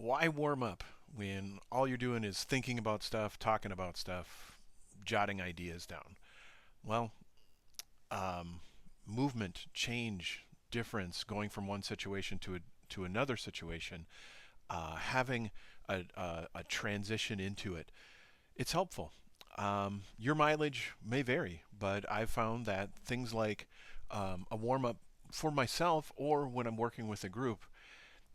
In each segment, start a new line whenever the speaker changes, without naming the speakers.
Why warm up when all you're doing is thinking about stuff, talking about stuff, jotting ideas down? Well, um, movement, change, difference, going from one situation to another situation, having a transition into it, it's helpful. Your mileage may vary, but I've found that things like a warm up for myself or when I'm working with a group,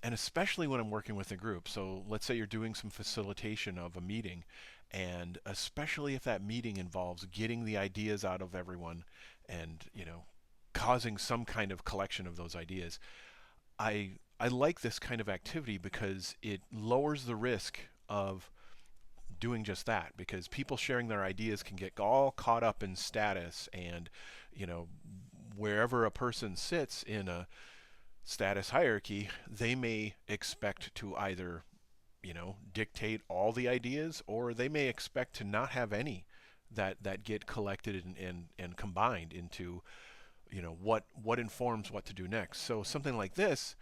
and especially when I'm working with a group. So let's say you're doing some facilitation of a meeting, and especially if that meeting involves getting the ideas out of everyone and, causing some kind of collection of those ideas. I like this kind of activity because it lowers the risk of doing just that, because people sharing their ideas can get all caught up in status and, you know wherever a person sits in a status hierarchy, they may expect to either, dictate all the ideas, or they may expect to not have any that get collected and combined into, what informs what to do next. So something like this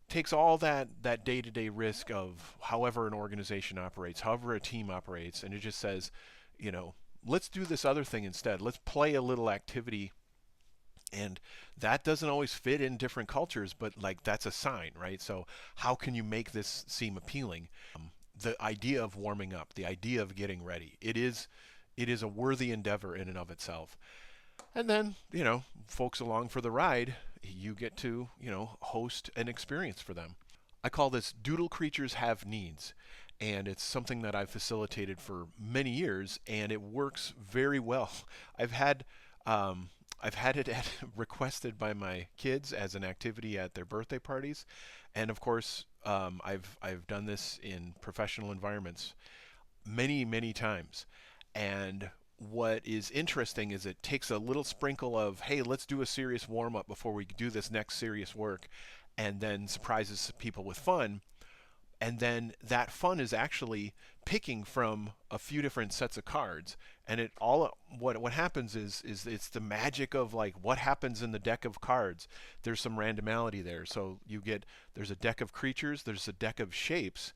takes all that day-to-day risk of however an organization operates, however a team operates, and it just says, you know, let's do this other thing instead. Let's play a little activity. And that doesn't always fit in different cultures, but like that's a sign, right? So how can you make this seem appealing? The idea of warming up, the idea of getting ready, it is a worthy endeavor in and of itself. And then, folks along for the ride, you get to, host an experience for them. I call this Doodle Creatures Have Needs. And it's something that I've facilitated for many years, and it works very well. I've had I've had it requested by my kids as an activity at their birthday parties, and of course, I've done this in professional environments many times. And what is interesting is it takes a little sprinkle of, hey, let's do a serious warm up before we do this next serious work, and then surprises people with fun. And then that fun is actually picking from a few different sets of cards, and it all what happens is it's the magic of like what happens in the deck of cards. There's some randomity there, so there's a deck of creatures, there's a deck of shapes,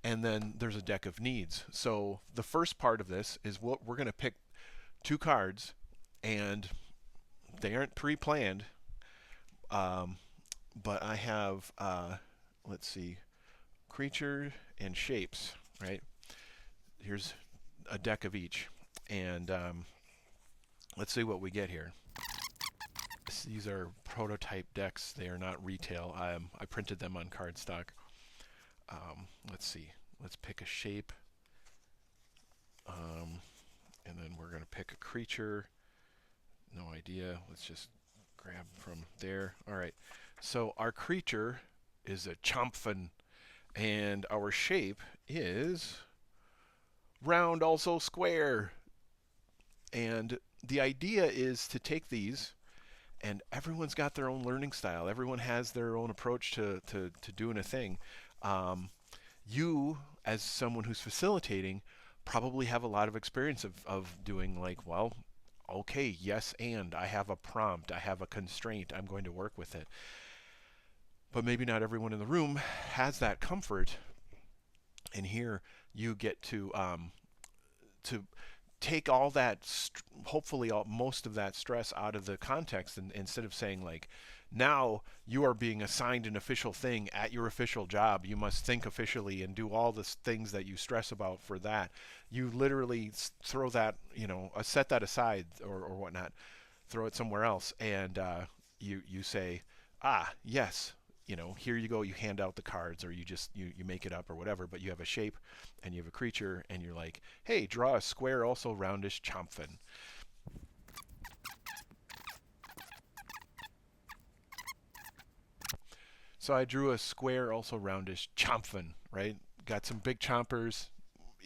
and then there's a deck of needs. So the first part of this is what we're going to pick two cards, and they aren't pre-planned. um, but I have, let's see, creature and shapes, right? Here's a deck of each, and let's see what we get here. These are prototype decks; they are not retail. I printed them on cardstock. Let's see. Let's pick a shape, and then we're going to pick a creature. No idea. Let's just grab from there. All right. So our creature is a chomphin, and our shape is round, also square. And the idea is to take these, and everyone's got their own learning style. Everyone has their own approach to doing a thing. Um, you, as someone who's facilitating, probably have a lot of experience of doing like, well, okay, yes, and I have a prompt, I have a constraint, I'm going to work with it. But maybe not everyone in the room has that comfort. And here you get to take all that, hopefully most of that stress out of the context, and instead of saying like, now you are being assigned an official thing at your official job, you must think officially and do all the things that you stress about for that. You literally throw that, set that aside, or whatnot, throw it somewhere else, and you say, yes, here you go. You hand out the cards, or you make it up or whatever. But you have a shape, and you have a creature, and you're like, hey, draw a square, also roundish chomphin. So I drew a square, also roundish chomphin. Right? Got some big chompers,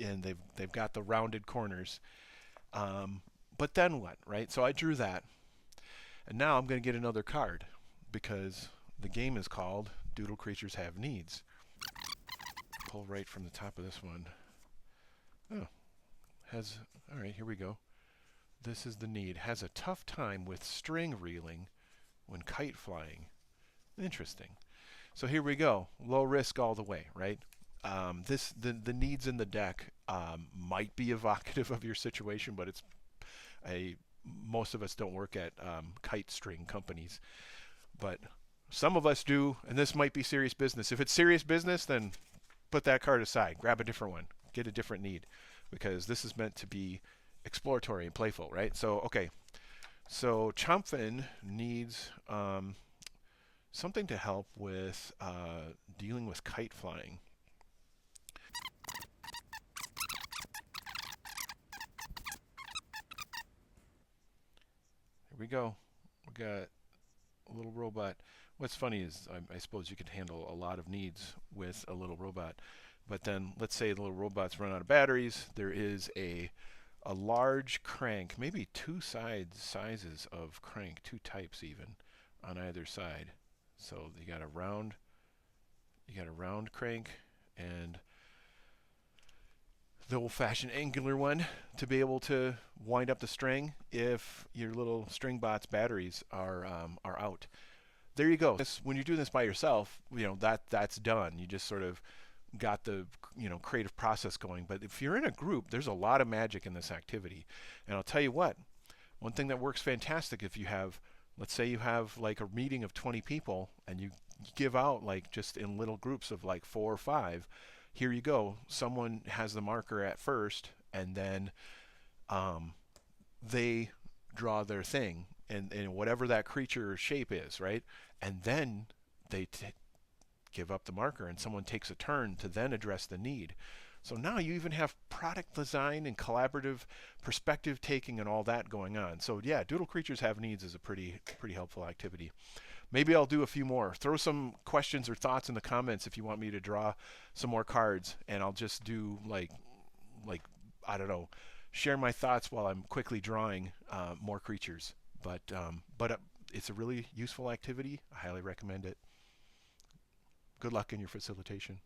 and they've got the rounded corners. But then what? Right? So I drew that, and now I'm going to get another card because the game is called Doodle Creatures Have Needs. Pull right from the top of this one. Oh, all right, here we go. This is the need. Has a tough time with string reeling when kite flying. Interesting. So here we go. Low risk all the way, right? the needs in the deck might be evocative of your situation, but it's a most of us don't work at kite string companies, but some of us do, and this might be serious business. If it's serious business, then put that card aside, grab a different one, get a different need, because this is meant to be exploratory and playful, right? So okay, so Chompfin needs something to help with dealing with kite flying. Here we go. We got a little robot. What's funny is I suppose you could handle a lot of needs with a little robot, but then let's say the little robots run out of batteries. There is a large crank, maybe two sizes of crank, two types even, on either side. So you got a round crank and the old-fashioned angular one to be able to wind up the string if your little string bot's batteries are out. There you go. When you're doing this by yourself, that's done. You just sort of got the creative process going. But if you're in a group, there's a lot of magic in this activity. And I'll tell you what, one thing that works fantastic if you have, let's say you have like a meeting of 20 people and you give out like just in little groups of like 4 or 5. Here you go. Someone has the marker at first, and then they draw their thing, and whatever that creature shape is, right? And then they give up the marker, and someone takes a turn to then address the need. So now you even have product design and collaborative perspective taking and all that going on. So yeah, Doodle Creatures Have Needs is a pretty helpful activity. Maybe I'll do a few more. Throw some questions or thoughts in the comments if you want me to draw some more cards, and I'll just do like I don't know, share my thoughts while I'm quickly drawing more creatures. But it's a really useful activity. I highly recommend it. Good luck in your facilitation.